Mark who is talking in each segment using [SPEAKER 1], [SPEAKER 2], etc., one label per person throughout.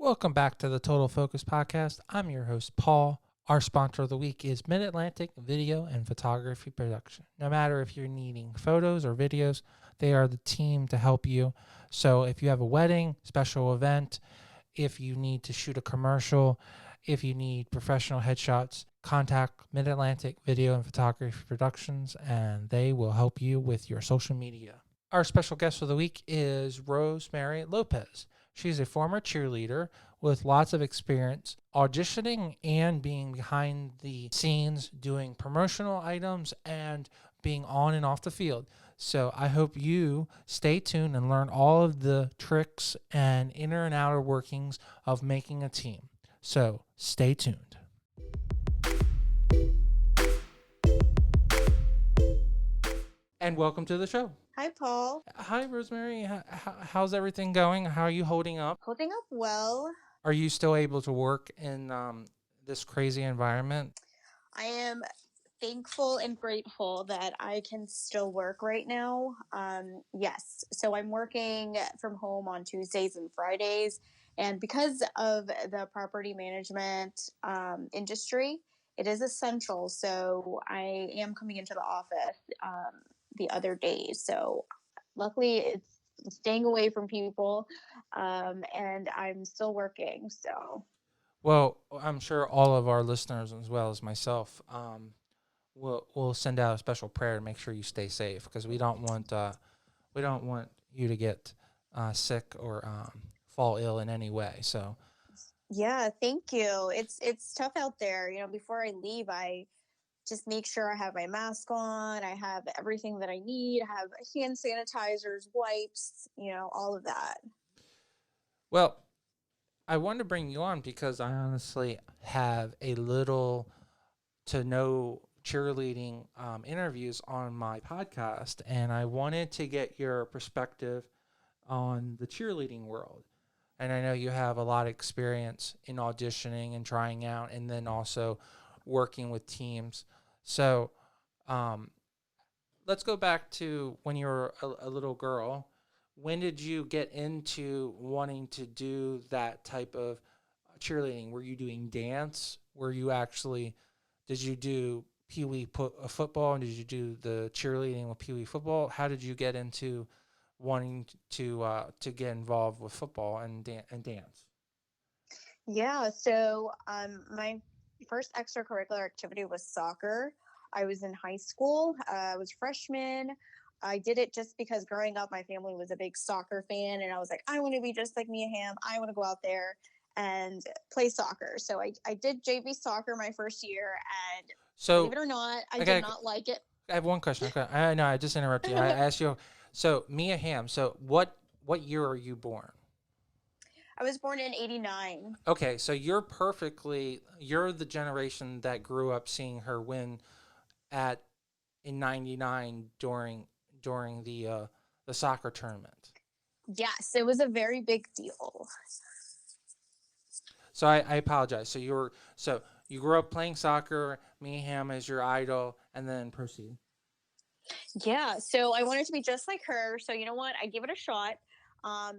[SPEAKER 1] Welcome back to the Total Focus Podcast. I'm your host, Paul. Our sponsor of the week is Mid-Atlantic Video and Photography Production. No matter if you're needing photos or videos, they are the team to help you. So if you have a wedding, special event, if you need to shoot a commercial, if you need professional headshots, contact Mid-Atlantic Video and Photography Productions, and they will help you with your social media. Our special guest of the week is Rosemary Lopez. She's a former cheerleader with lots of experience auditioning and being behind the scenes, doing promotional items, and being on and off the field. So I hope you stay tuned and learn all of the tricks and inner and outer workings of making a team. So stay tuned. And welcome to the show.
[SPEAKER 2] Hi, Paul.
[SPEAKER 1] Hi, Rosemary. How's everything going? How are you holding up?
[SPEAKER 2] Holding up well.
[SPEAKER 1] Are you still able to work in this crazy environment?
[SPEAKER 2] I am thankful and grateful that I can still work right now. Yes, so I'm working from home on Tuesdays and Fridays. And because of the property management industry, it is essential. So I am coming into the office the other days. So luckily, it's staying away from people, and I'm still working. So
[SPEAKER 1] Well, I'm sure all of our listeners, as well as myself, will send out a special prayer to make sure you stay safe, because we don't want you to get sick or fall ill in any way. So
[SPEAKER 2] yeah, thank you. It's tough out there. Before I leave, I just make sure I have my mask on. I have everything that I need. I have hand sanitizers, wipes, all of that.
[SPEAKER 1] well, I wanted to bring you on because I honestly have a little to no cheerleading interviews on my podcast, and I wanted to get your perspective on the cheerleading world. And I know you have a lot of experience in auditioning and trying out, and then also working with teams. So um, let's go back to when you were a little girl. When did you get into wanting to do that type of cheerleading? Were you doing dance? Were you actually, did you do Pee Wee football, and did you do the cheerleading with Pee Wee football? How did you get into wanting to get involved with football and dance?
[SPEAKER 2] Yeah, so my first extracurricular activity was soccer. I was in high school. I was freshman. I did it just because growing up, my family was a big soccer fan, and I was like, I want to be just like Mia Hamm. I want to go out there and play soccer. So I did JV soccer my first year, and believe
[SPEAKER 1] So
[SPEAKER 2] it or not, I
[SPEAKER 1] I
[SPEAKER 2] did
[SPEAKER 1] got
[SPEAKER 2] not like it.
[SPEAKER 1] I have one question. Okay, I know I just interrupted you. I asked you. So Mia Hamm. So what year are you born?
[SPEAKER 2] I was born in '89.
[SPEAKER 1] Okay, so you're the generation that grew up seeing her win at in '99 during the soccer tournament.
[SPEAKER 2] Yes, it was a very big deal.
[SPEAKER 1] So I apologize. So you grew up playing soccer. Mia Hamm is your idol, and then proceed.
[SPEAKER 2] Yeah, so I wanted to be just like her. So you know what? I gave it a shot.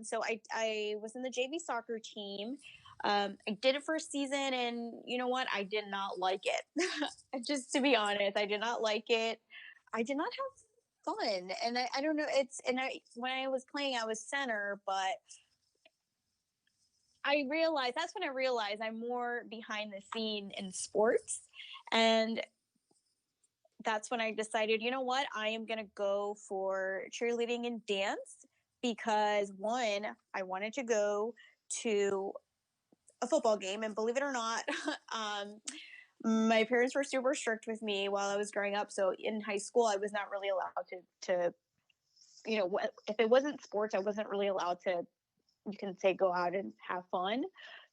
[SPEAKER 2] So I was in the JV soccer team. I did it for a season, and you know what? I did not like it. Just to be honest, I did not like it. I did not have fun, and I don't know. When I was playing, I was center, but that's when I realized I'm more behind the scene in sports, and that's when I decided, you know what, I am going to go for cheerleading and dance because one, I wanted to go to a football game. And believe it or not, my parents were super strict with me while I was growing up. So in high school, I was not really allowed to if it wasn't sports, I wasn't really allowed to, you can say, go out and have fun.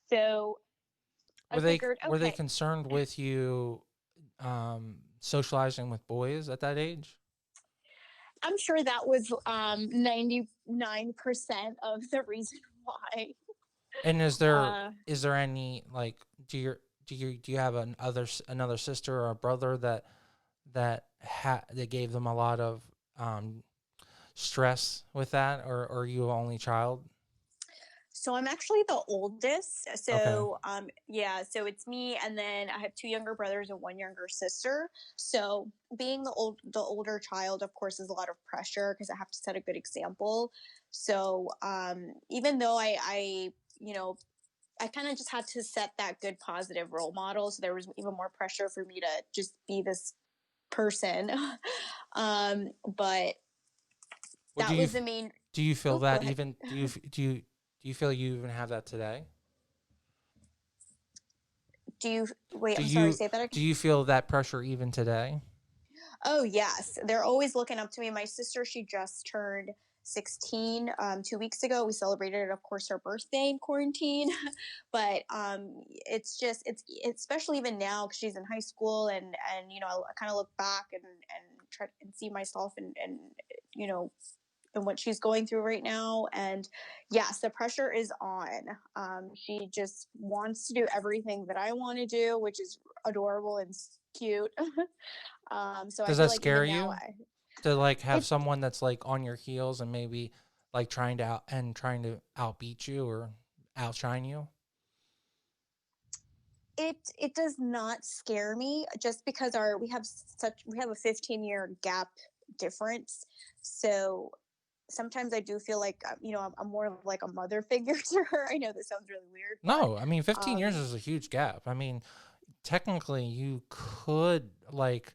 [SPEAKER 2] So I figured,
[SPEAKER 1] Were they
[SPEAKER 2] okay,
[SPEAKER 1] concerned with you socializing with boys at that age?
[SPEAKER 2] I'm sure that was 99% of the reason why.
[SPEAKER 1] And
[SPEAKER 2] Uh,
[SPEAKER 1] is there any, like, do you have another sister or a brother that gave them a lot of stress with that, or are you an only child?
[SPEAKER 2] So I'm actually the oldest.
[SPEAKER 1] Okay.
[SPEAKER 2] Yeah, so it's me, and then I have two younger brothers and one younger sister. So being the older child, of course, is a lot of pressure because I have to set a good example. So even though I you know I kind of just had to set that good positive role model, so there was even more pressure for me to just be this person. But
[SPEAKER 1] Well,
[SPEAKER 2] that was the main.
[SPEAKER 1] do you feel
[SPEAKER 2] Oh, go
[SPEAKER 1] that
[SPEAKER 2] ahead.
[SPEAKER 1] even do you feel you even have that today?
[SPEAKER 2] Do you wait?
[SPEAKER 1] Do
[SPEAKER 2] I'm sorry.
[SPEAKER 1] you
[SPEAKER 2] Say that again.
[SPEAKER 1] do you feel that pressure even today?
[SPEAKER 2] Oh yes, they're always looking up to me. My sister, she just turned 16 2 weeks ago. We celebrated, of course, her birthday in quarantine, but it's just it's especially even now because she's in high school, and I kind of look back and try and see myself and you know and what she's going through right now. And yes, the pressure is on. She just wants to do everything that I want to do, which is adorable and cute. So I
[SPEAKER 1] Does
[SPEAKER 2] feel
[SPEAKER 1] that
[SPEAKER 2] like
[SPEAKER 1] scare
[SPEAKER 2] even now,
[SPEAKER 1] you to like have
[SPEAKER 2] it
[SPEAKER 1] someone that's like on your heels and maybe like trying to outbeat you or outshine you?
[SPEAKER 2] it does not scare me just because our we have a 15-year gap difference. So sometimes I do feel like I'm more of like a mother figure to her. I know that sounds really weird, but
[SPEAKER 1] No, I mean 15 years
[SPEAKER 2] um,
[SPEAKER 1] is a huge gap. I mean, technically you could like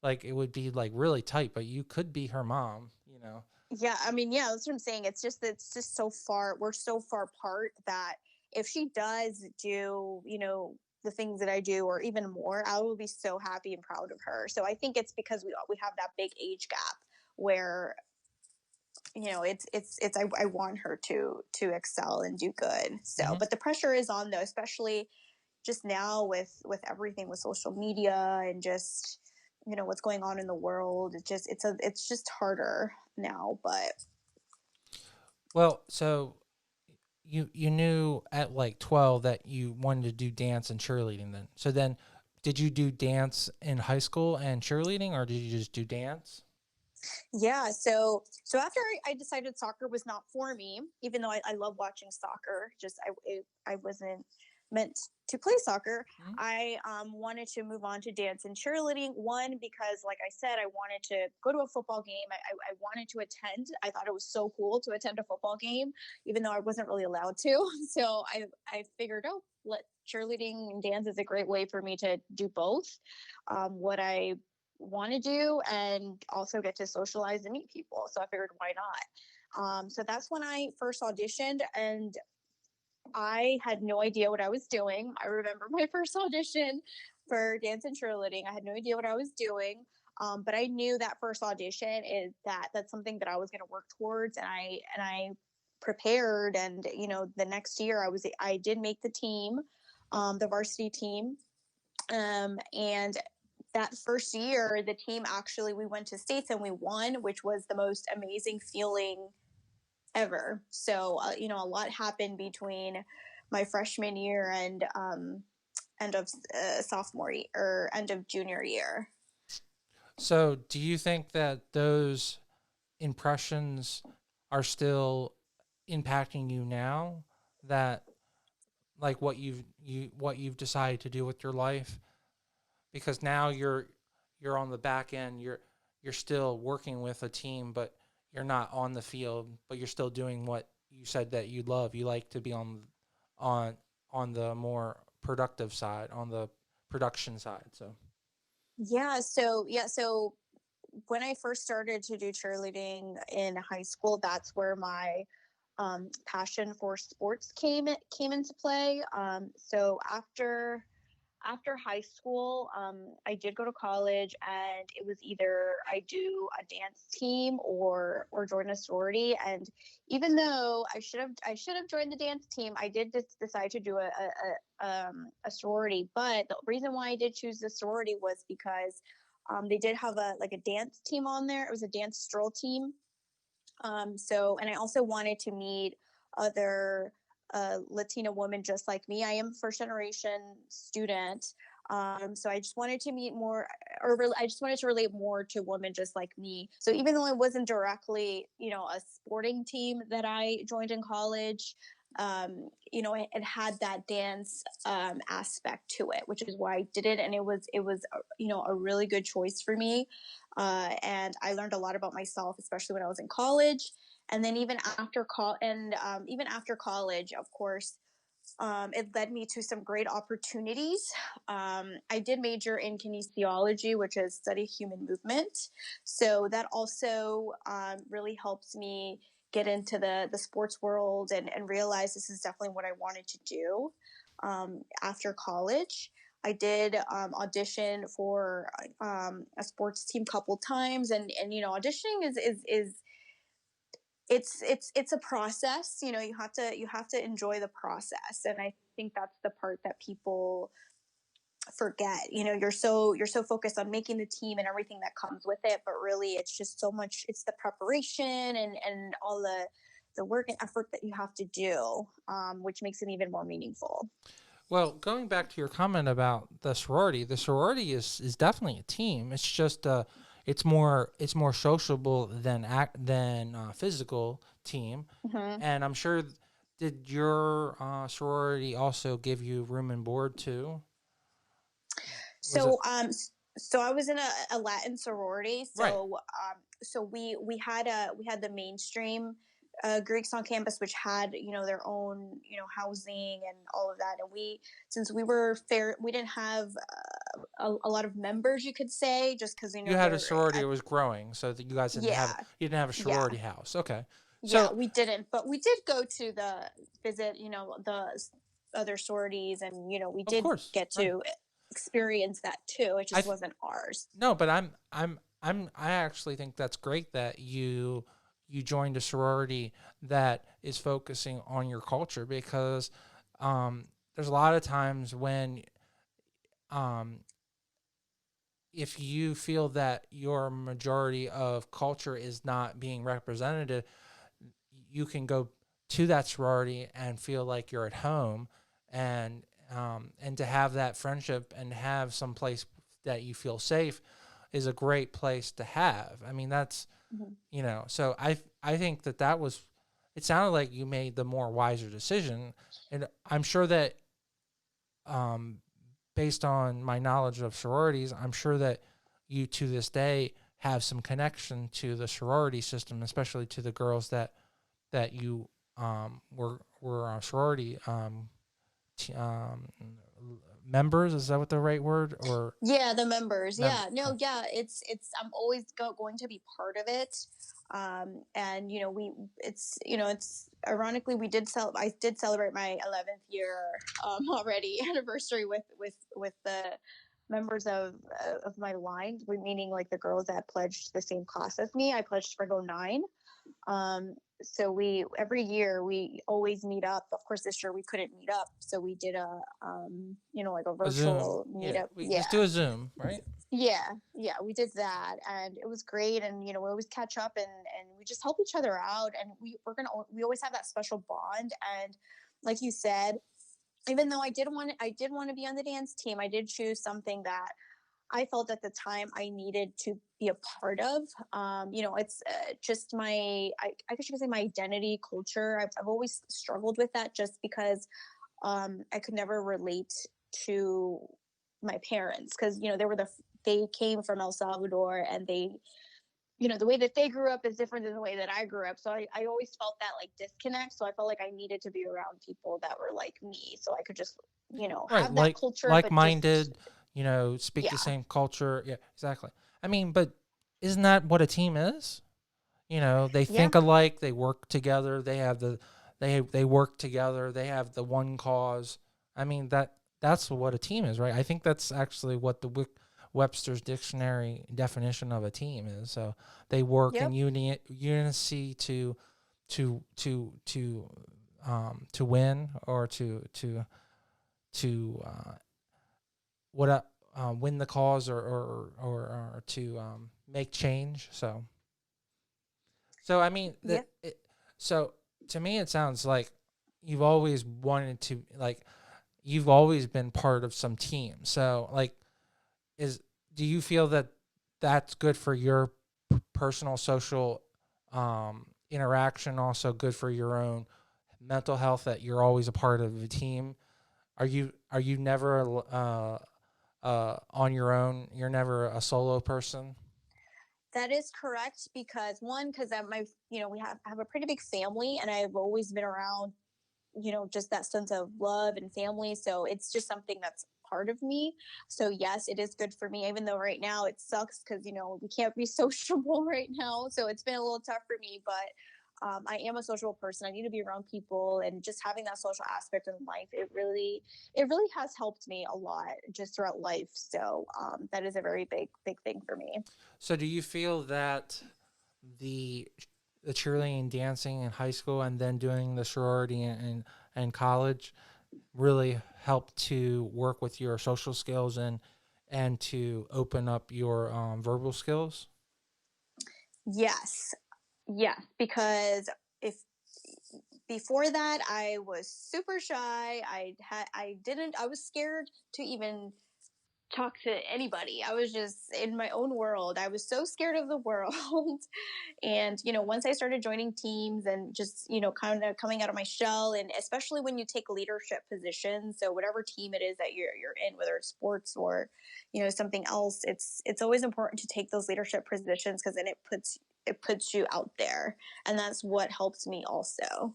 [SPEAKER 1] it would be like really tight, but you could be her mom, you know.
[SPEAKER 2] yeah, I mean, yeah, that's what I'm saying. It's just so far. We're so far apart that if she does do, the things that I do or even more, I will be so happy and proud of her. So I think it's because we have that big age gap where I want her to excel and do good. So,
[SPEAKER 1] Hmm.
[SPEAKER 2] but the pressure is on though, especially just now with everything with social media and just what's going on in the world. It's just harder now, but
[SPEAKER 1] Well, so you knew at like 12 that you wanted to do dance and cheerleading then. So then did you do dance in high school and cheerleading or did you just do dance?
[SPEAKER 2] yeah. So after I decided soccer was not for me, even though I love watching soccer, just I wasn't meant to play soccer.
[SPEAKER 1] Mhm.
[SPEAKER 2] I wanted to move on to dance and cheerleading. One, because like I said, I wanted to go to a football game. I wanted to attend. I thought it was so cool to attend a football game, even though I wasn't really allowed to. So I figured, oh, let cheerleading and dance is a great way for me to do both. What I want to do and also get to socialize and meet people. So I figured, why not? So that's when I first auditioned, and I had no idea what I was doing. I remember my first audition for dance and cheerleading. I had no idea what I was doing. But I knew that first audition is that's something that I was going to work towards, and I prepared. And the next year I did make the team, the varsity team, and that first year the team actually we went to states and we won, which was the most amazing feeling ever. So a lot happened between my freshman year and end of sophomore year, or end of junior year.
[SPEAKER 1] So do you think that those impressions are still impacting you now that like what you've decided to do with your life because now you're on the back end you're still working with a team but you're not on the field but you're still doing what you said that you love you like to be on on the more productive side on the production side so
[SPEAKER 2] So when I first started to do cheerleading in high school, that's where my passion for sports came into play. So after high school, I did go to college, and it was either I do a dance team or join a sorority. And even though I should have joined the dance team, I did just decide to do a sorority. But the reason why I did choose the sorority was because they did have a dance team on there. It was a dance stroll team, and I also wanted to meet other Latina women just like me. I am first generation student. So I just wanted to meet more, I just wanted to relate more to women just like me. So even though it wasn't directly, a sporting team that I joined in college, it had that dance aspect to it, which is why I did it. And it was a really good choice for me. And I learned a lot about myself, especially when I was in college. And then even after college, of course, it led me to some great opportunities. I did major in kinesiology, which is study human movement. So that also really helps me get into the sports world and realize this is definitely what I wanted to do after college. I did audition for a sports team a couple times, and auditioning is it's a process. You have to enjoy the process, and I think that's the part that people forget. You're so focused on making the team and everything that comes with it, but really it's just so much. It's the preparation and all the work and effort that you have to do, which makes it even more meaningful.
[SPEAKER 1] Well, going back to your comment about the sorority is definitely a team. It's just it's more sociable than physical team.
[SPEAKER 2] Hmm.
[SPEAKER 1] And I'm sure, did your sorority also give you room and board too? Was it
[SPEAKER 2] So, so I was in a Latin sorority.
[SPEAKER 1] right?
[SPEAKER 2] So we had the mainstream Greeks on campus, which had their own housing and all of that. And since we were fair, we didn't have a lot of members, you could say, just because
[SPEAKER 1] You had a
[SPEAKER 2] they're
[SPEAKER 1] sorority that was growing, so that
[SPEAKER 2] yeah,
[SPEAKER 1] you didn't have a
[SPEAKER 2] yeah,
[SPEAKER 1] sorority house. Okay,
[SPEAKER 2] yeah.
[SPEAKER 1] so
[SPEAKER 2] We didn't, but we did go to the visit, the other sororities, and we
[SPEAKER 1] of
[SPEAKER 2] did
[SPEAKER 1] course,
[SPEAKER 2] get
[SPEAKER 1] right.
[SPEAKER 2] to experience that too. It
[SPEAKER 1] I
[SPEAKER 2] just wasn't ours.
[SPEAKER 1] No, but I actually think that's great that you joined a sorority that is focusing on your culture, because there's a lot of times when um, if you feel that your majority of culture is not being represented, you can go to that sorority and feel like you're at home, and and to have that friendship and have some place that you feel safe is a great place to have. I mean, that's
[SPEAKER 2] Mhm.
[SPEAKER 1] so I think that was, it sounded like you made the more wiser decision, and I'm sure that um, based on my knowledge of sororities, I'm sure that you to this day have some connection to the sorority system, especially to the girls that you were sorority t- um, members. Is that what the right word, or
[SPEAKER 2] Yeah, the members.
[SPEAKER 1] mem?
[SPEAKER 2] Yeah, no, yeah, it's I'm always going to be part of it. And it's ironically I did celebrate my 11th year already anniversary with the members of my line, meaning like the girls that pledged the same class as me. I pledged for '09. So we every year we always meet up. Of course, this year we couldn't meet up, so we did like a
[SPEAKER 1] A Zoom?
[SPEAKER 2] virtual
[SPEAKER 1] Yeah,
[SPEAKER 2] meetup.
[SPEAKER 1] we
[SPEAKER 2] Yeah,
[SPEAKER 1] just do a Zoom, right?
[SPEAKER 2] yeah, we did that, and it was great. And we always catch up, and we just help each other out, and we always have that special bond. And like you said, even though I did want to be on the dance team, I did choose something that I felt at the time I needed to be a part of. It's just I guess you could say my identity, culture. I've always struggled with that, just because I could never relate to my parents, because they came from El Salvador, and the way that they grew up is different than the way that I grew up. So I always felt that like disconnect. So I felt like I needed to be around people that were like me, so I could just
[SPEAKER 1] Right,
[SPEAKER 2] have that culture,
[SPEAKER 1] like
[SPEAKER 2] but just
[SPEAKER 1] minded, speak the
[SPEAKER 2] yeah.
[SPEAKER 1] same culture. Yeah, exactly. I mean, but isn't that what a team is? They
[SPEAKER 2] Yeah.
[SPEAKER 1] think alike, they work together, they work together, they have the one cause. I mean, that's what a team is, right? I think that's actually what the Webster's dictionary definition of a team is. So they work in
[SPEAKER 2] Yep.
[SPEAKER 1] unity to win, or to what win the cause, or to make change. So I mean
[SPEAKER 2] Yeah.
[SPEAKER 1] so to me it sounds like you've always you've always been part of some team. So like, is do you feel that that's good for your personal social interaction, also good for your own mental health that you're always a part of a team. Are you never on your own? You're never a solo person.
[SPEAKER 2] That is correct because one, because my, we have a pretty big family, and I've always been around, just that sense of love and family. So it's just something that's part of me. So yes, it is good for me, even though right now it sucks because, we can't be sociable right now. So it's been a little tough for me, but I am a social person. I need to be around people, and just having that social aspect in life, it really has helped me a lot just throughout life. So that is a very big thing for me.
[SPEAKER 1] So do you feel that the the cheerleading and dancing in high school and then doing the sorority and college really helped to work with your social skills and to open up your verbal skills?
[SPEAKER 2] Yes, yes, because if before that I was super shy. I was scared to even talk to anybody. I was just in my own world. I was so scared of the world. And, once I started joining teams and just, kind of coming out of my shell, and especially when you take leadership positions, so whatever team it is that you're in, whether it's sports or, something else, it's always important to take those leadership positions, because then it puts you out there. And that's what helps me also.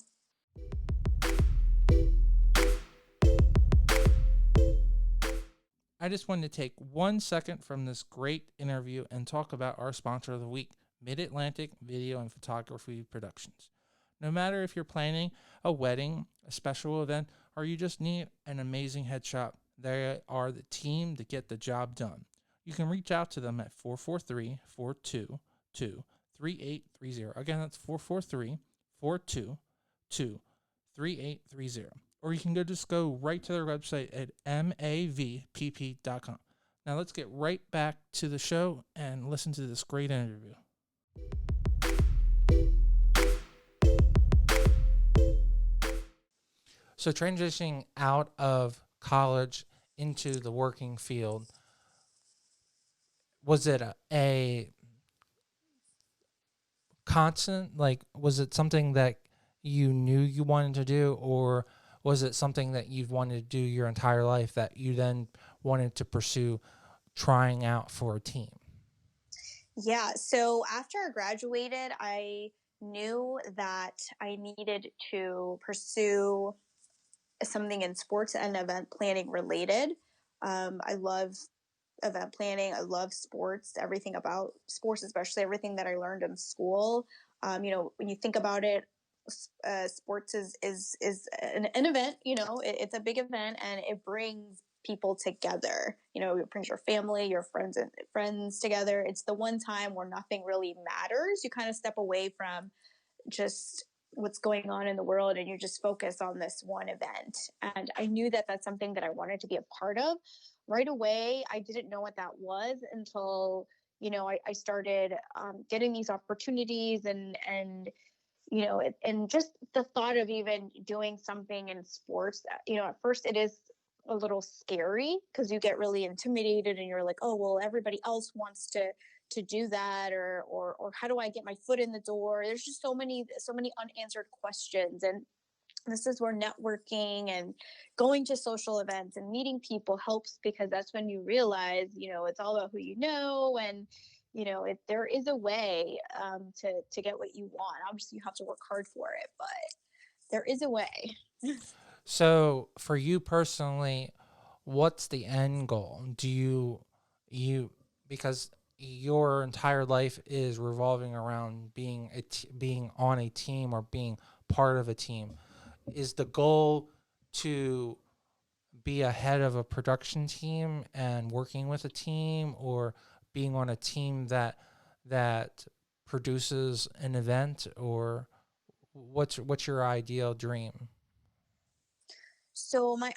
[SPEAKER 1] I just wanted to take 1 second from this great interview and talk about our sponsor of the week, Mid Atlantic Video and Photography Productions. No matter if you're planning a wedding, a special event, or you just need an amazing headshot, they are the team to get the job done. You can reach out to them at 443 422 3830. Again, that's 443 422 3830. Or you can go right to their website at mavpp.com. Now let's get right back to the show and listen to this great interview. So transitioning out of college into the working field, was it a constant? Like, was it something that you knew you wanted to do, or was it something that you've wanted to do your entire life that you then wanted to pursue trying out for a team?
[SPEAKER 2] Yeah. So after I graduated, I knew that I needed to pursue something in sports and event planning related. I love event planning. I love sports, everything about sports, especially everything that I learned in school. When you think about it, sports is an event. It's a big event, and it brings people together. It brings your family, your friends together. It's the one time where nothing really matters. You kind of step away from just what's going on in the world, and you just focus on this one event. And I knew that that's something that I wanted to be a part of. Right away, I didn't know what that was until I started getting these opportunities, and just the thought of even doing something in sports that, at first it is a little scary because you get really intimidated, and you're like, oh well, everybody else wants to do that, or how do I get my foot in the door? There's just so many unanswered questions. And this is where networking and going to social events and meeting people helps, because that's when you realize, it's all about who you know. And there is a way to get what you want. Obviously you have to work hard for it, but there is a way.
[SPEAKER 1] So for you personally, what's the end goal? Do you because your entire life is revolving around being on a team or being part of a team. Is the goal to be ahead of a production team and working with a team, or being on a team that produces an event, or what's your ideal dream?
[SPEAKER 2] So my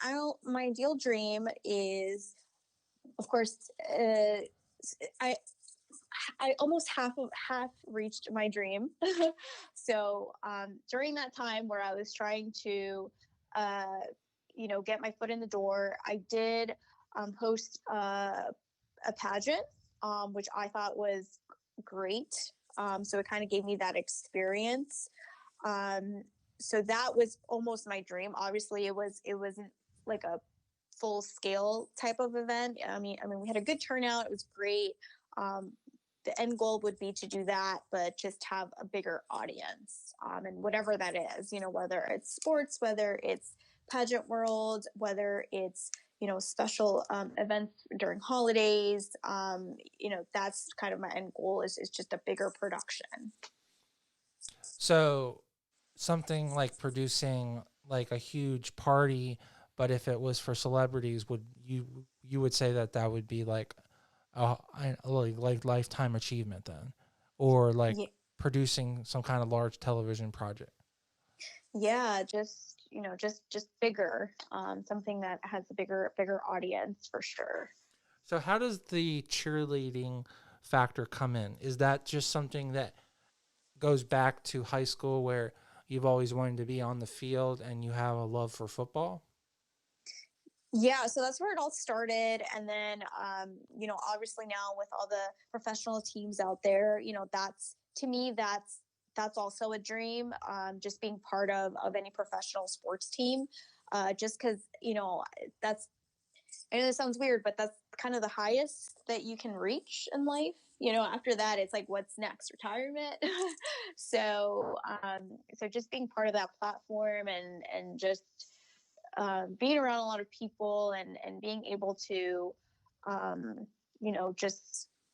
[SPEAKER 2] ideal dream is, of course, I I almost half reached my dream. So during that time where I was trying to, uh, get my foot in the door, I did host a pageant, which I thought was great. So it kind of gave me that experience. Um, so that was almost my dream. Obviously, it wasn't like a full scale type of event. I mean, we had a good turnout. It was great. Um, the end goal would be to do that, but just have a bigger audience, and whatever that is, whether it's sports, whether it's pageant world, whether it's special events during holidays. That's kind of my end goal is just a bigger production.
[SPEAKER 1] So something like producing like a huge party, but if it was for celebrities, would you would say that that would be like like lifetime achievement then, or like
[SPEAKER 2] Yeah,
[SPEAKER 1] producing some kind of large television project?
[SPEAKER 2] yeah, just bigger, something that has a bigger audience for sure.
[SPEAKER 1] So how does the cheerleading factor come in? Is that just something that goes back to high school where you've always wanted to be on the field and you have a love for football?
[SPEAKER 2] Yeah, so that's where it all started. And then, obviously now with all the professional teams out there, that's to me, that's also a dream. Just being part of any professional sports team, just because that's, I know this sounds weird, but that's kind of the highest that you can reach in life. After that, it's like, what's next? Retirement. So just being part of that platform and just being around a lot of people and being able to,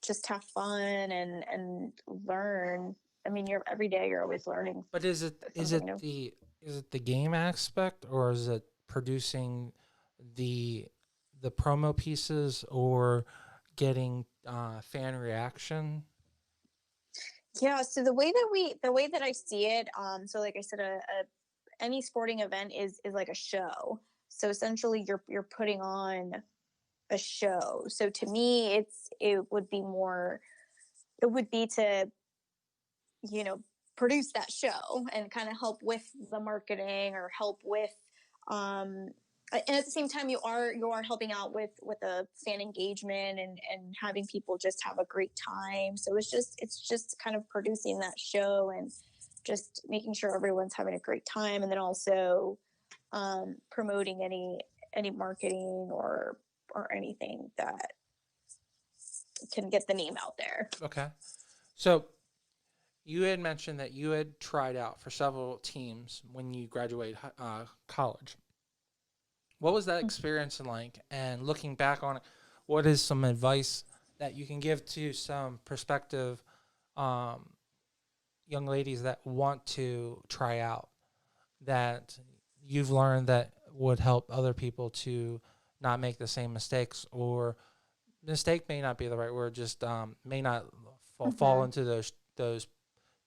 [SPEAKER 2] just have fun and learn. I mean, you're every day you're always learning
[SPEAKER 1] But is
[SPEAKER 2] something
[SPEAKER 1] it
[SPEAKER 2] new.
[SPEAKER 1] the game aspect, or is it producing the promo pieces, or getting fan reaction?
[SPEAKER 2] Yeah. So the way that I see it, so like I said, any sporting event is like a show. So essentially, you're putting on a show. So to me, it would be to you know produce that show and kind of help with the marketing or help with um and at the same time you are helping out with the fan engagement and having people just have a great time. So it's just kind of producing that show and just making sure everyone's having a great time, and then also promoting any marketing or anything that can get the name out there.
[SPEAKER 1] Okay. So you had mentioned that you had tried out for several teams when you graduated college. What was that experience like? And looking back on it, what is some advice that you can give to some prospective um, young ladies that want to try out, that you've learned that would help other people to not make the same mistakes, or mistake may not be the right word, just may not fall
[SPEAKER 2] Mm-hmm.
[SPEAKER 1] into those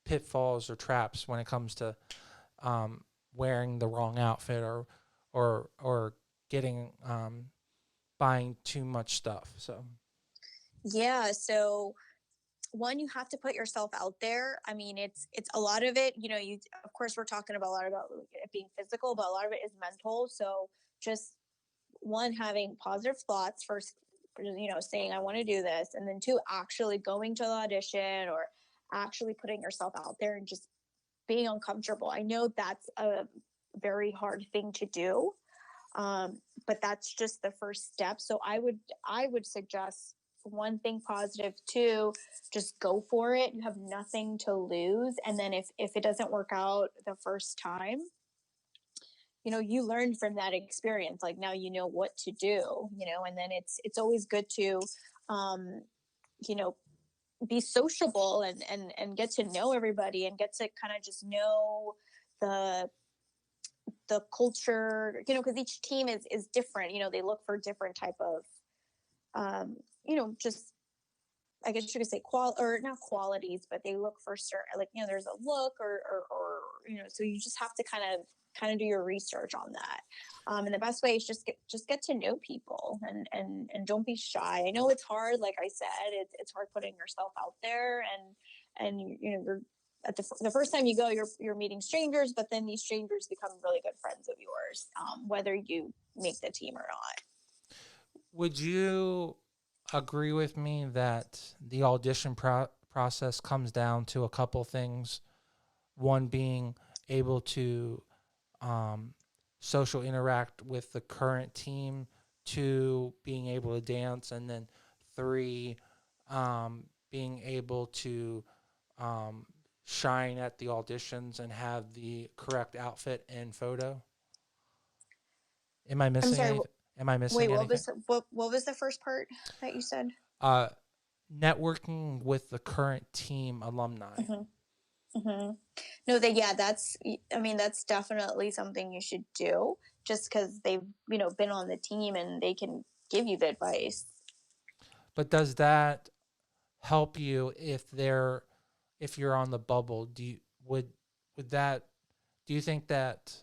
[SPEAKER 1] pitfalls or traps when it comes to wearing the wrong outfit, or getting buying too much stuff. So
[SPEAKER 2] Yeah, so one, you have to put yourself out there. I mean, it's a lot of it, you of course we're talking about a lot about it being physical, but a lot of it is mental. So just one, having positive thoughts first, saying I want to do this, and then two, actually going to the audition or actually putting yourself out there and just being uncomfortable. I know that's a very hard thing to do, but that's just the first step. So I would suggest, one, thing positive, two, just go for it. You have nothing to lose, and then if it doesn't work out the first time, you learned from that experience. Like, now you know what to do. And then it's always good to um you know be sociable and get to know everybody and get to kind of just know the the culture, because each team is different. They look for different type of just, I guess you could say, or not qualities, but they look for certain, like, there's a look or so you just have to kind of do your research on that. And the best way is just get to know people and don't be shy. I know it's hard. Like I said, it's hard putting yourself out there, and you're the first time you go, you're meeting strangers, but then these strangers become really good friends of yours, whether you make the team or not.
[SPEAKER 1] would you agree with me that the audition process comes down to a couple things? One being able to social interact with the current team, 2, being able to dance, and then 3, being able to um, shine at the auditions and have the correct outfit and photo. Am I
[SPEAKER 2] I'm
[SPEAKER 1] missing
[SPEAKER 2] sorry.
[SPEAKER 1] anything? Am I
[SPEAKER 2] Wait,
[SPEAKER 1] missing anything?
[SPEAKER 2] what was the first part that you said?
[SPEAKER 1] Uh, Networking with the current team alumni.
[SPEAKER 2] Mm-hmm. Mm-hmm. No, that yeah, that's I mean that's definitely something you should do just because they've been on the team and they can give you the advice.
[SPEAKER 1] But does that help you if you're on the bubble? Would that do you think that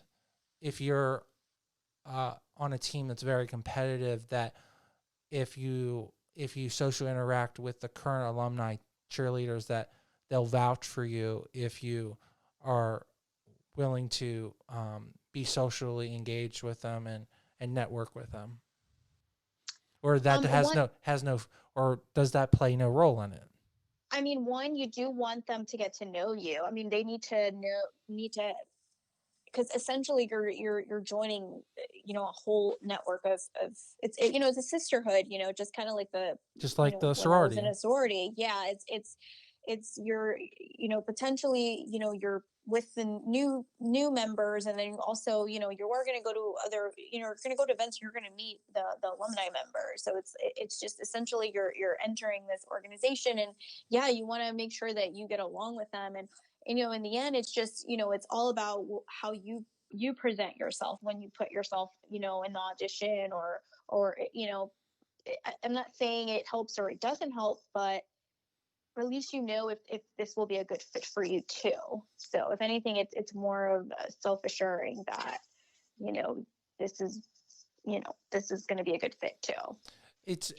[SPEAKER 1] if you're on a team that's very competitive, that if you social interact with the current alumni cheerleaders, that they'll vouch for you if you are willing to be socially engaged with them and network with them, or that
[SPEAKER 2] One,
[SPEAKER 1] has no, or does that play no role in it?
[SPEAKER 2] I mean, one, you do want them to get to know you. I mean, they need to because essentially you're joining a whole network of it's a sisterhood, just kind of like the
[SPEAKER 1] Just like the
[SPEAKER 2] when I was in
[SPEAKER 1] sorority.
[SPEAKER 2] a sorority. Yeah, it's you're potentially you're with the new members, and then also you are going to go to other you're going to go to events, you're going to meet the alumni members. So it's just essentially you're entering this organization, and yeah, you want to make sure that you get along with them. And in the end, it's just it's all about how you present yourself when you put yourself in the audition, or I'm not saying it helps or it doesn't help, but at least if this will be a good fit for you too. So if anything, it's more of self assuring that you know this is this is going to be a good fit too.
[SPEAKER 1] It's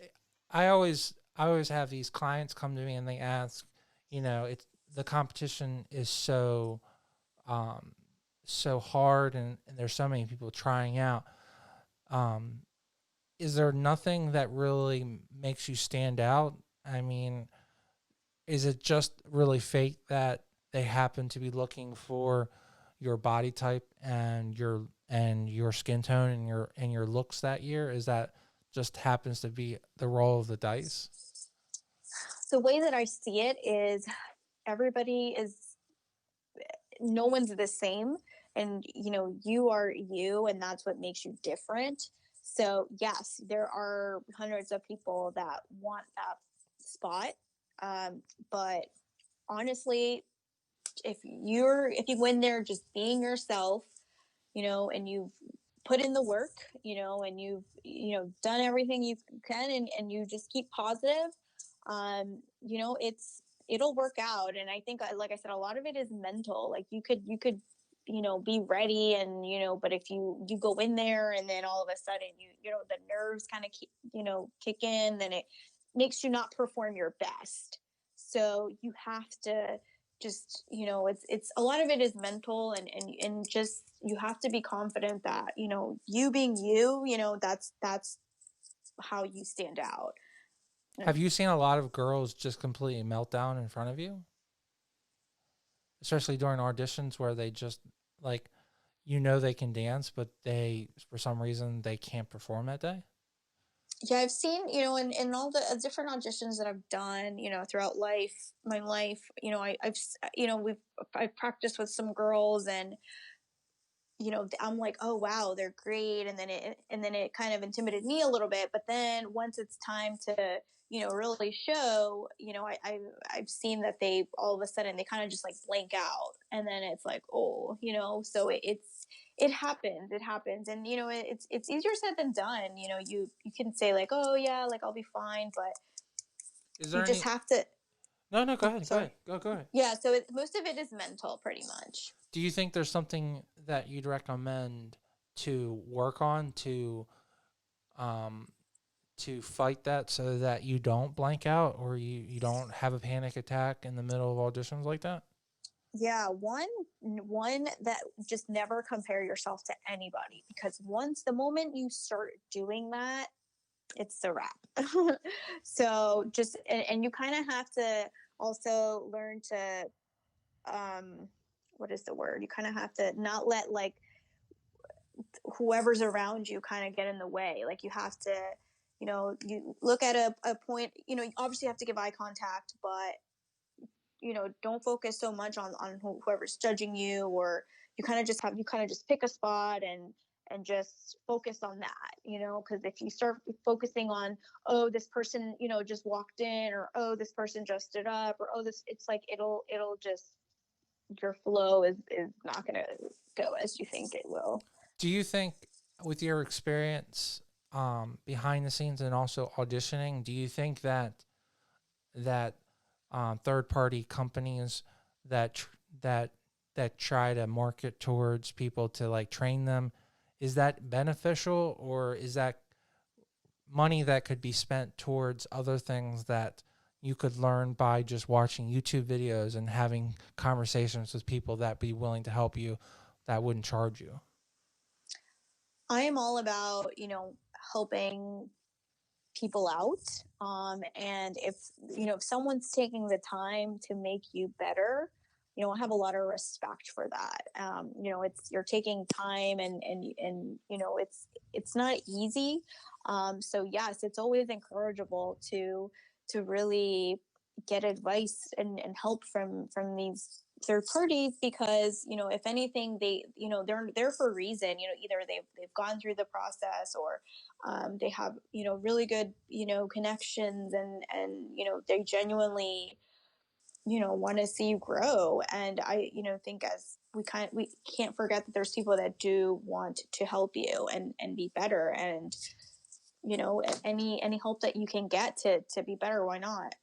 [SPEAKER 1] I always have these clients come to me and they ask, it's the competition is um, so hard, and there's so many people trying out. Um, is there nothing that really makes you stand out? I mean, is it just really fate that they happen to be looking for your body type and your skin tone and your looks that year? Is that just happens to be the roll of the dice?
[SPEAKER 2] The way that I see it is everybody is no one's the same, and you are you, and that's what makes you different. So yes, there are hundreds of people that want that spot, but honestly, if you win there just being yourself, and you've put in the work, and you've done everything you can, and you just keep positive, it'll work out. And I think, like I said, a lot of it is mental. Like you could be ready, and but if you go in there and then all of a sudden the nerves kind of kick in, then it makes you not perform your best. So you have to just it's a lot of it is mental, and just you have to be confident that you being that's how you stand out.
[SPEAKER 1] Have you seen a lot of girls just completely melt down in front of you, especially during auditions where they just like they can dance, but they for some reason they can't perform that day?
[SPEAKER 2] Yeah, I've seen, in all the different auditions that I've done, throughout my life, I've practiced with some girls, and I'm like, oh wow, they're great, and then it kind of intimidated me a little bit. But then once it's time to really show, I've seen that they all of a sudden they kind of just like blank out, and then it's like, oh, so it happens, and it's easier said than done. You can say like, oh yeah, like I'll be fine, but
[SPEAKER 1] Is
[SPEAKER 2] you
[SPEAKER 1] there
[SPEAKER 2] just
[SPEAKER 1] any?
[SPEAKER 2] have to.
[SPEAKER 1] No, go
[SPEAKER 2] Oh,
[SPEAKER 1] ahead. Go
[SPEAKER 2] sorry.
[SPEAKER 1] ahead. Go ahead.
[SPEAKER 2] Yeah, so most of it is mental, pretty much.
[SPEAKER 1] Do you think there's something that you'd recommend to work on um to fight that so that you don't blank out, or you don't have a panic attack in the middle of auditions like that?
[SPEAKER 2] Yeah, one that just never compare yourself to anybody, because once the moment you start doing that, it's a wrap. So and you kind of have to also learn to um what is the word? You kind of have to not let like whoever's around you kind of get in the way. Like you have to, you look at a point, obviously you have to give eye contact, but don't focus so much on whoever's judging you, or you kind of just pick a spot and just focus on that, because if you start focusing on, oh, this person, just walked in, or oh, this person just stood up, or oh, this, it's like it'll just, your flow is not going to go as you think it will.
[SPEAKER 1] Do you think, with your experience behind the scenes and also auditioning, do you think that third party companies that that try to market towards people to like train them, is that beneficial, or is that money that could be spent towards other things that you could learn by just watching YouTube videos and having conversations with people that be willing to help you that wouldn't charge you?
[SPEAKER 2] I am all about, helping people out. And if someone's taking the time to make you better, I have a lot of respect for that. You're taking time, and it's not easy. So yes, it's always encourageable to really get advice and help from these third parties, because if anything, they're there for a reason. Either they've gone through the process, or they have really good connections, and they genuinely want to see you grow. And I think, as we can't forget that there's people that do want to help you and be better, and any help that you can get to be better, why not?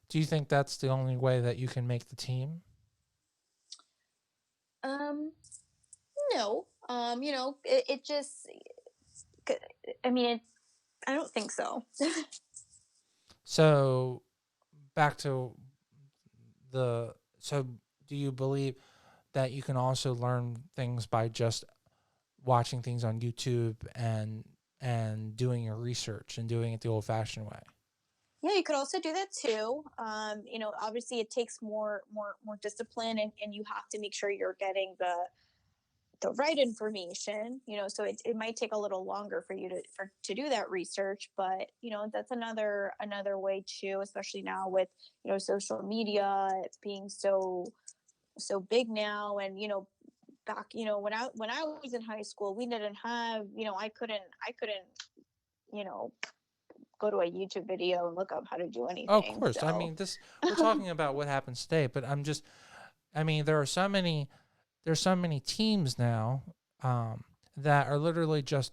[SPEAKER 1] Do you think that's the only way that you can make the team?
[SPEAKER 2] um no, it just, I mean, I don't think so.
[SPEAKER 1] So back to so do you believe that you can also learn things by just watching things on YouTube and doing your research and doing it the old fashioned way?
[SPEAKER 2] Yeah, you could also do that too. Obviously it takes more discipline, and you have to make sure you're getting the right information, so it might take a little longer for you to do that research. But that's another way too, especially now with social media, it's being so big now. And back, when I was in high school, we didn't have, I couldn't you know go to a YouTube video and look up how to do
[SPEAKER 1] Oh, of
[SPEAKER 2] anything.
[SPEAKER 1] course. I
[SPEAKER 2] So
[SPEAKER 1] mean, we're talking about what happens today, but I mean, there's so many teams now that are literally just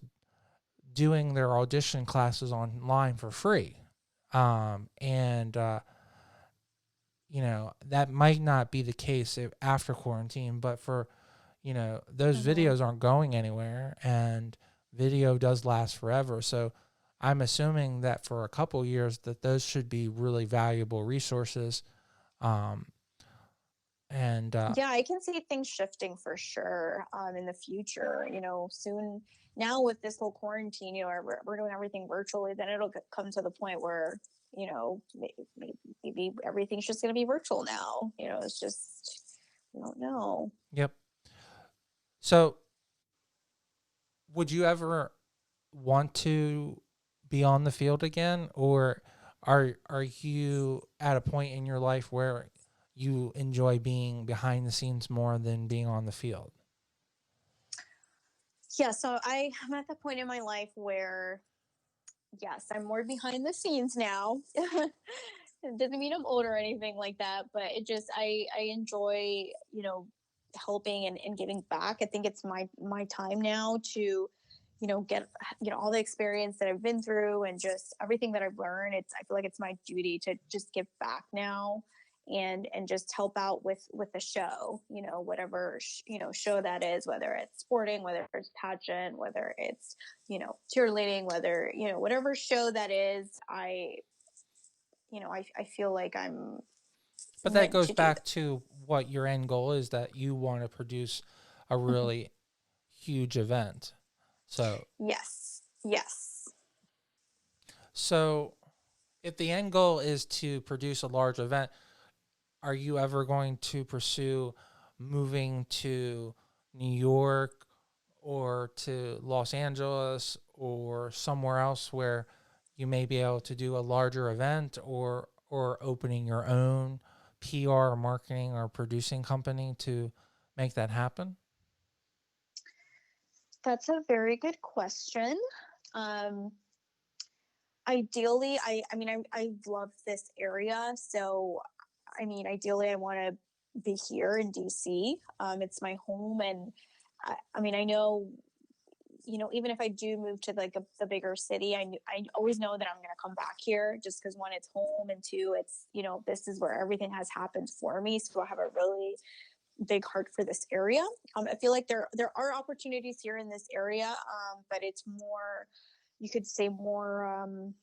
[SPEAKER 1] doing their audition classes online for free. And that might not be the case after quarantine, but for, those
[SPEAKER 2] mhm.
[SPEAKER 1] videos aren't going anywhere, and video does last forever. So I'm assuming that for a couple years that those should be really valuable resources. Um, and
[SPEAKER 2] Yeah, I can see things shifting for sure, in the future, soon. Now with this whole quarantine, we're doing everything virtually, then it'll come to the point where, maybe everything's just going to be virtual now. It's just, I don't know.
[SPEAKER 1] yep. So would you ever want to be on the field again, or are you at a point in your life where you enjoy being behind the scenes more than being on the field?
[SPEAKER 2] Yeah, so I'm at the point in my life where, yes, I'm more behind the scenes now. It doesn't mean I'm old or anything like that, but it just, I enjoy, helping and giving back. I think it's my time now to, get all the experience that I've been through, and just everything that I've learned. I feel like it's my duty to just give back now, and just help out with the show, whatever show that is, whether it's sporting, whether it's pageant, whether it's cheerleading, whether whatever show that is. I feel like I'm
[SPEAKER 1] But that
[SPEAKER 2] meant
[SPEAKER 1] goes
[SPEAKER 2] to do
[SPEAKER 1] back to what your end goal is, that you want to produce a
[SPEAKER 2] that.
[SPEAKER 1] really huge event. So,
[SPEAKER 2] Yes, yes.
[SPEAKER 1] so if the end goal is to produce a large event, are you ever going to pursue moving to New York or to Los Angeles or somewhere else where you may be able to do a larger event, or opening your own PR or marketing or producing company to make that happen?
[SPEAKER 2] That's a very good question. Um, Ideally, I love this area. So, I mean, ideally, I want to be here in DC. It's my home. And I mean, I know, even if I do move to like the bigger city, I always know that I'm going to come back here just because one, it's home, and two, it's, this is where everything has happened for me. So I have a really big heart for this area. I feel like there are opportunities here in this area, but it's more, you could say more, I want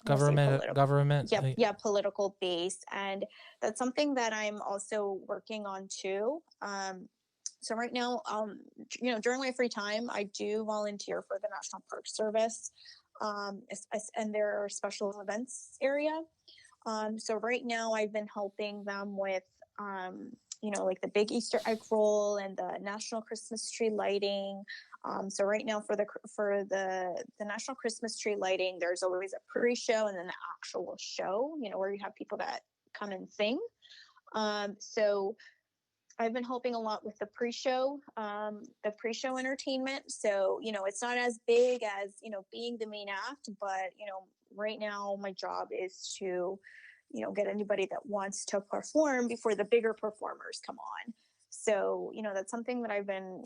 [SPEAKER 2] to say political.
[SPEAKER 1] Government.
[SPEAKER 2] Yep, yeah, political based, and that's something that I'm also working on too. So right now, during my free time, I do volunteer for the National Park Service, and their special events area. So right now, I've been helping them with, like the big Easter egg roll and the National Christmas tree lighting. So right now, for the National Christmas tree lighting, there's always a pre-show and then the actual show. Where you have people that come and sing. So I've been helping a lot with the pre-show entertainment. So, it's not as big as, being the main act, but, right now my job is to, get anybody that wants to perform before the bigger performers come on. So, that's something that I've been,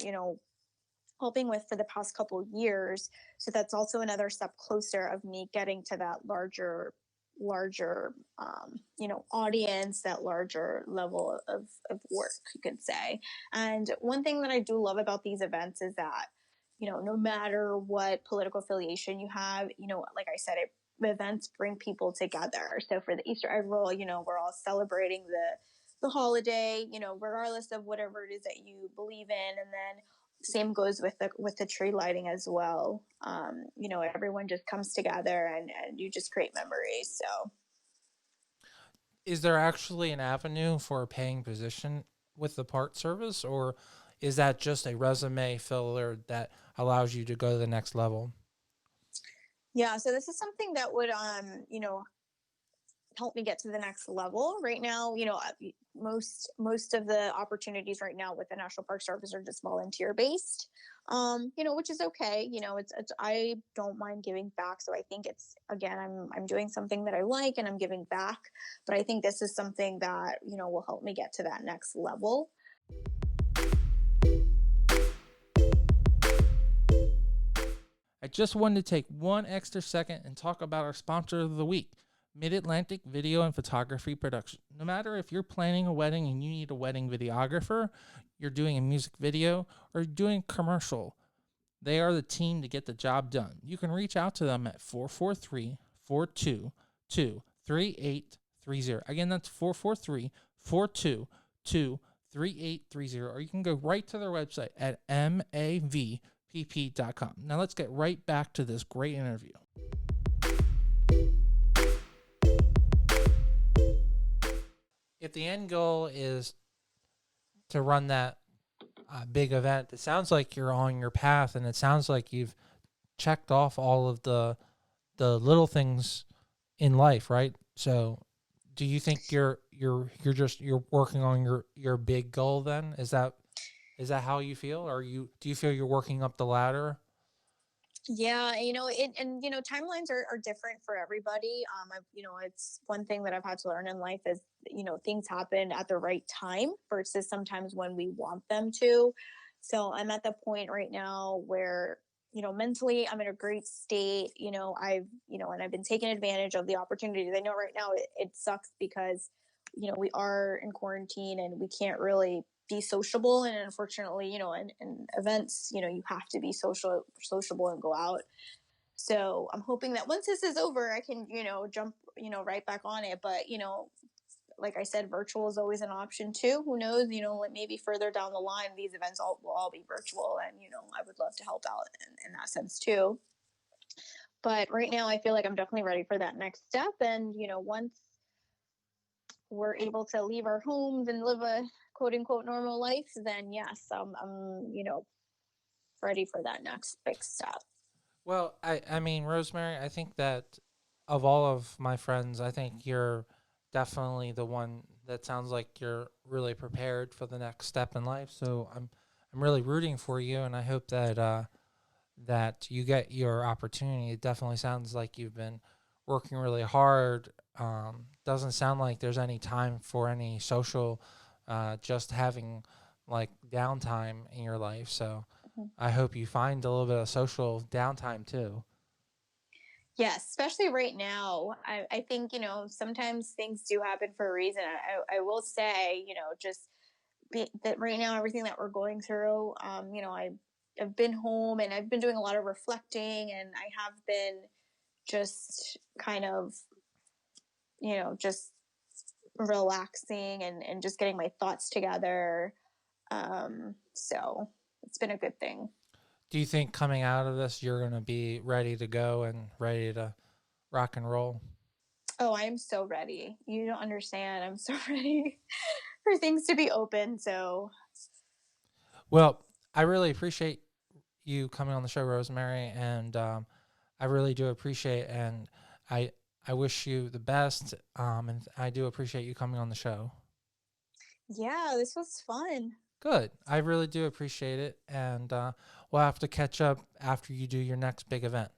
[SPEAKER 2] helping with for the past couple of years. So that's also another step closer of me getting to that larger audience, that larger level of work, you could say. And one thing that I do love about these events is that, no matter what political affiliation you have, like I said, events bring people together. So for the Easter egg roll, we're all celebrating the holiday, regardless of whatever it is that you believe in. And then same goes with the tree lighting as well. Everyone just comes together, and you just create memories. So
[SPEAKER 1] Is there actually an avenue for a paying position with the part service, or is that just a resume filler that allows you to go to the next level?
[SPEAKER 2] yeah, so this is something that would help me get to the next level. Right now, most of the opportunities right now with the National Park Service are just volunteer based. Which is okay. It's I don't mind giving back. So I think it's, again, I'm doing something that I like and I'm giving back. But I think this is something that, will help me get to that next level.
[SPEAKER 1] I just wanted to take one extra second and talk about our sponsor of the week, Mid-Atlantic Video and Photography Production. No matter if you're planning a wedding and you need a wedding videographer, you're doing a music video, or doing a commercial, they are the team to get the job done. You can reach out to them at 443-422-3830. Again, that's 443-422-3830. Or you can go right to their website at mavpp.com. Now let's get right back to this great interview. If the end goal is to run that big event, it sounds like you're on your path, and it sounds like you've checked off all of the little things in life, right? So, do you think you're working on your big goal then? Is that how you feel? Or do you feel you're working up the ladder?
[SPEAKER 2] Yeah, timelines are different for everybody. It's one thing that I've had to learn in life is, things happen at the right time versus sometimes when we want them to. So I'm at the point right now where, mentally I'm in a great state. And I've been taking advantage of the opportunities. I know right now it sucks because, we are in quarantine and we can't really be sociable, and unfortunately, in events, you have to be sociable and go out. So I'm hoping that once this is over, I can, jump, right back on it. But, like I said, virtual is always an option too. Who knows, like maybe further down the line, these events will all be virtual, and, I would love to help out in that sense too. But right now I feel like I'm definitely ready for that next step. And, once we're able to leave our homes and live a quote unquote normal life, then yes, ready for that next big step.
[SPEAKER 1] Well, I mean, Rosemary, I think that of all of my friends, I think you're definitely the one that sounds like you're really prepared for the next step in life. So I'm really rooting for you, and I hope that that you get your opportunity. It definitely sounds like you've been working really hard. Doesn't sound like there's any time for any social, just having like downtime in your life. So
[SPEAKER 2] Mhm.
[SPEAKER 1] I hope you find a little bit of social downtime too.
[SPEAKER 2] Yes, especially right now. I think, sometimes things do happen for a reason. I will say, just that right now, everything that we're going through, I've been home and I've been doing a lot of reflecting, and I have been just kind of, just relaxing and just getting my thoughts together. So it's been a good thing.
[SPEAKER 1] Do you think coming out of this, you're going to be ready to go and ready to rock and roll?
[SPEAKER 2] Oh, I am so ready. You don't understand. I'm so ready for things to be open. So,
[SPEAKER 1] Well, I really appreciate you coming on the show, Rosemary, and I really do appreciate, and I I wish you the best, and I do appreciate you coming on the show.
[SPEAKER 2] yeah, this was fun.
[SPEAKER 1] Good, I really do appreciate it, and we'll have to catch up after you do your next big event.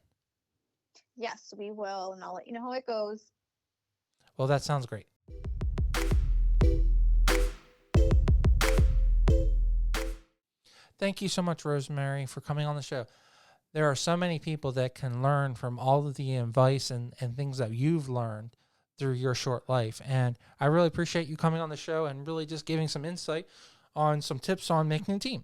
[SPEAKER 2] Yes, we will. And I'll let you know how it goes.
[SPEAKER 1] Well, that sounds great. Thank you so much, Rosemary, for coming on the show. There are so many people that can learn from all of the advice and things that you've learned through your short life. And I really appreciate you coming on the show and really just giving some insight on some tips on making a team.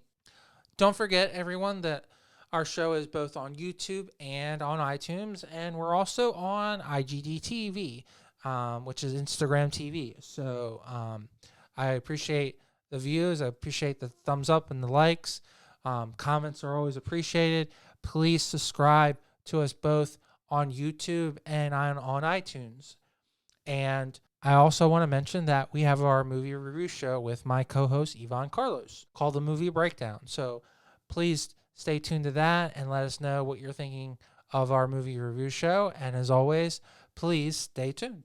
[SPEAKER 1] Don't forget, everyone, that our show is both on YouTube and on iTunes, and we're also on IGDTV, which is Instagram TV. So I appreciate the views. I appreciate the thumbs up and the likes. Comments are always appreciated. Please subscribe to us both on YouTube and on iTunes. And I also want to mention that we have our movie review show with my co-host Yvonne Carlos called The Movie Breakdown. So please stay tuned to that and let us know what you're thinking of our movie review show. And as always, please stay tuned.